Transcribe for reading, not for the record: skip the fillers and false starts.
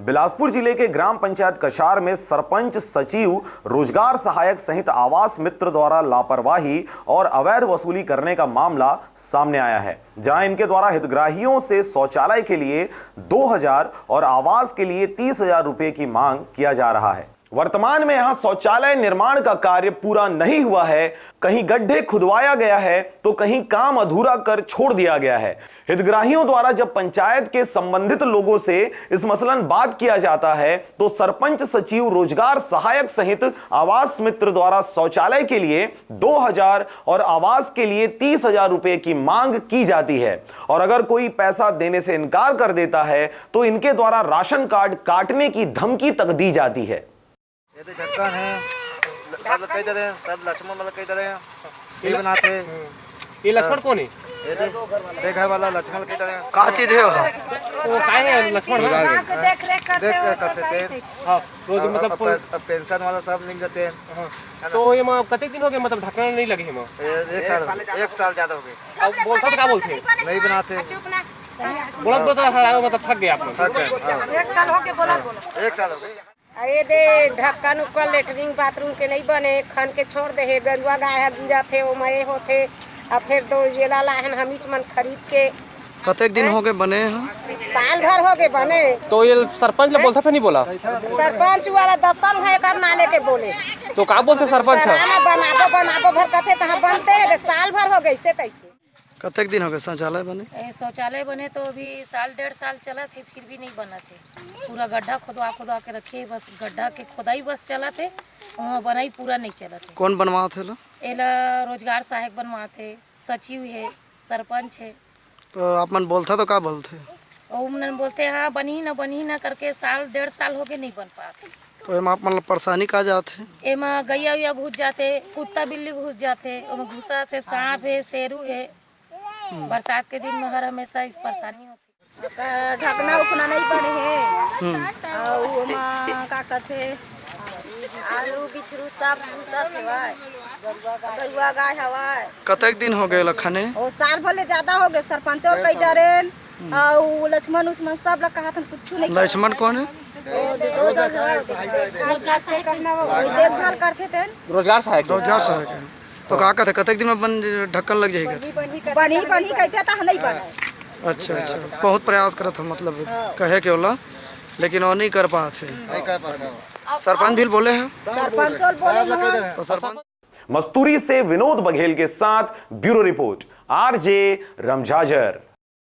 बिलासपुर जिले के ग्राम पंचायत कछार में सरपंच, सचिव, रोजगार सहायक सहित आवास मित्र द्वारा लापरवाही और अवैध वसूली करने का मामला सामने आया है, जहां इनके द्वारा हितग्राहियों से शौचालय के लिए 2000 और आवास के लिए 30,000 रुपए की मांग किया जा रहा है। वर्तमान में यहां शौचालय निर्माण का कार्य पूरा नहीं हुआ है, कहीं गड्ढे खुदवाया गया है तो कहीं काम अधूरा कर छोड़ दिया गया है। हितग्राहियों द्वारा जब पंचायत के संबंधित लोगों से इस मसलन बात किया जाता है तो सरपंच, सचिव, रोजगार सहायक सहित आवास मित्र द्वारा शौचालय के लिए 2000 और आवास के लिए 30,000 रुपए की मांग की जाती है, और अगर कोई पैसा देने से इनकार कर देता है तो इनके द्वारा राशन कार्ड काटने की धमकी तक दी जाती है। ये तो ढक्कन है, सब कह देते हैं, सब लक्ष्मण वाला कह देते हैं, ये बनाते हैं। ये लक्ष्मण कौन है? ये देखा वाला लक्ष्मण कह देते हैं। का चीज है वो काय है लक्ष्मण? देख करते थे। हां, रोज मतलब पेंशन वाला सब मिल जाते हैं। तो ये मां कते दिन हो गए, मतलब ढक्कन नहीं लगे है मां? एक साल ज्यादा हो गए। अब बोलता तो क्या बोलते हैं? नहीं बनाते। बोलत मतलब थक गए आप लोग? थक गए। एक साल हो गए, बोला एक साल हो गए। अरे दे ढक्कन उक्कन लेटरिन बाथरूम के नहीं बने, खन के छोड़ दे है, गरुआ गाय है गिरा थे, वो मये होते, और फिर दो जेला लाहन हमीच मन खरीद के। कतेक दिन हो गए बने हैं? साल भर हो गए बने। तो ये सरपंच ने बोलता, फिर नहीं बोला? सरपंच वाला दस्तन है कर नाले के बोले तो का बोलते सरपंच? बनाबो भर कथे तहां बनते है, साल भर हो गए से तैसे। कतेक दिन हो गए शौचालय बने? शौचालय बने तो अभी साल 1.5 साल चला थे, फिर भी नहीं बना थे। पूरा गड्ढा खुदवा के रखे, बस गड्ढा के खुदाई बस चला थे, वहाँ बनाई पूरा नहीं चला थे। कौन बनवा थे लो? एला रोजगार सहायक बनवा थे, सचिव है, सरपंच है। तो आप मन बोलता तो क्या बोलते? मन बोलते हाँ बनी ना करके साल 1.5 साल हो गए नहीं बन पाते। तो एम आप मन परेशानी का जाते? एमा गैया उया घुस जाते, कुत्ता बिल्ली घुस जाते, घुसा थे, सांप है, शेरू है। बरसात के दिन में हर हमेशा इस परेशानी होती। ढकना उकना नहीं बने है, और का कहते आलू बिछरू सब भूसा थे, गरुआ गाय हवाय। कतेक दिन हो गए लखने? ओ साल भले ज्यादा हो गए। सरपंच और कई डरेन, और लक्ष्मण उस्मन सब लोग कहा था, कुछ नहीं। लक्ष्मण कौन है? देखभाल करते थे, रोजगार सहायक। रोजगार सहायक है। तो का कहते कतेक दिन में बन ढक्कन लग जाएगा? बनी कहते था नहीं बना। अच्छा, बहुत प्रयास करत हम, मतलब कहे के होला, लेकिन वो नहीं कर पाते। सरपंच भी बोले हैं? सरपंच बोले तो सरपंच। मस्तूरी से विनोद बघेल के साथ ब्यूरो रिपोर्ट, आरजे रमजाजर।